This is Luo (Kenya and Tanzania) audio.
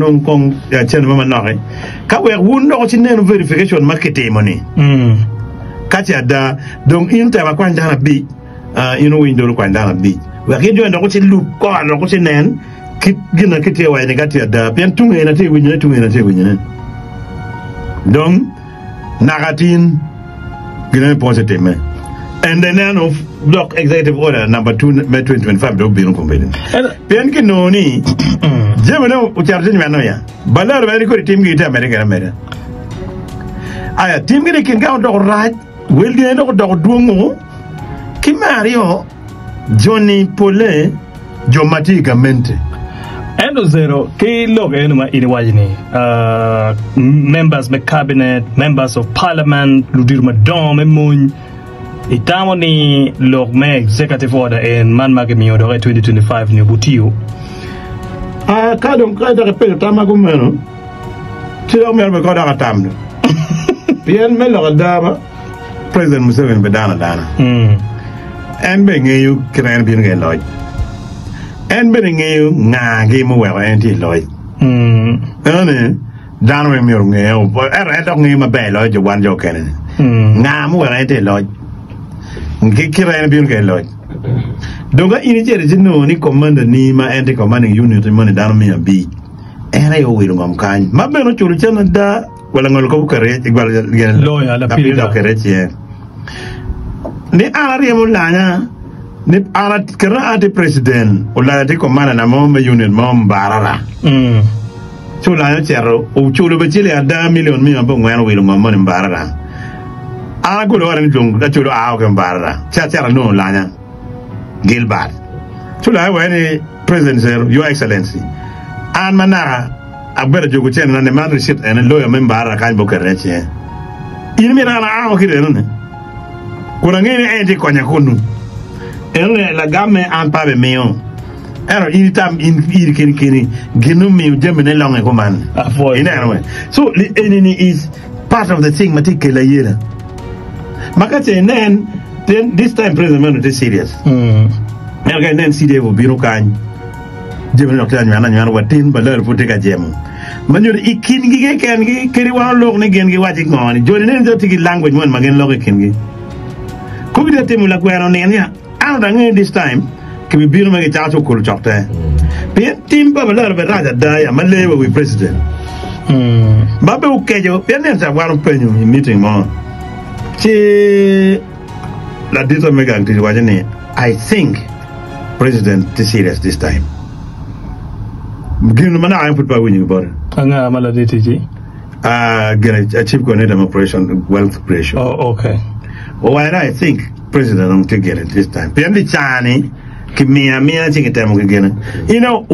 non kong ya chen mama nore ka we wun no chin no verification market money kacha da donc inta ma kwanja na bi ino window kwanja na bi we ke jo ndo chin lu ko ndo ko chin nen kit gina kite wa ne katia da pen tunga na te winya donc nagatin gina positive me and then of block executive order number 2 May 2025 do be no company pen ki no ni jema no ucharje ni manoya balar ba ni ko team gi ta America aya team gi kin ga do right wel di do duongo ki Mario Johnny Pole Jomati Gamente Endo zero ki logo enuma iniwajini members of cabinet, members of parliament, ludir madom emun itamo ni log me executive order en man magemi order 2025 ni butio kadon kada repel tamago meno tiro mer be koda katamno bien melo dama president Museveni be dana en be ngeyu kren bin nge loj en be ngeyu ngagi mo wa en ti loj ene dana me mi ngeyu era dog ngi ma be loj jo wan jo kenen ngam wa en ti loj ngi kren bin nge loj donga initiate jino ni commander ni ma anti commanding unit money dana me bi era yo wiru ngam kan mabbe no churu chana da wala ngol ko kare igwal gen loya la pila kare tie ni ala remo lanya ni ala kara ante president wala de commander na mo unit mo barara chula yo chero o chulo be chile ada million mi ambo ngwan wiru ngam money barara ala go wala ni dong da chulo a ko barara cha no lanya Gilbert chula wa ni president sir your excellency an manara abera jogo chen na ne man shit en lawyer member ara kan bo kare che in mi na a kire ne kuna ngene enti konya kunu en la gamme an pa be mion ero iritam in kini ginu mi jemene longe ko man in anyway so the enemy is part of the thing matikela yera makate then this time president is serious and then see they will be no kind jemene no kan nyana watin baler puti ka jemu manyo ikin gi ken gi keri wa lok ne gen gi waji ngoni joni ne do tigi language mon magen lok ken gi ko bi temu la kwero ne ya ana ngi this time ke bi biro magi chacho ko chokte pe tim ba baler be raja da ya malewa we president babe ukejo pe ne sa waru penyu meeting mo che la dita mega ngi wajene I think president is serious this time. Gino mana I put by winning about anga malade tiji get a chief coordinator operation wealth creation. Oh okay. Oh I think president don't get it this time. Pendi chani kimia mia chingitemo kigena. You know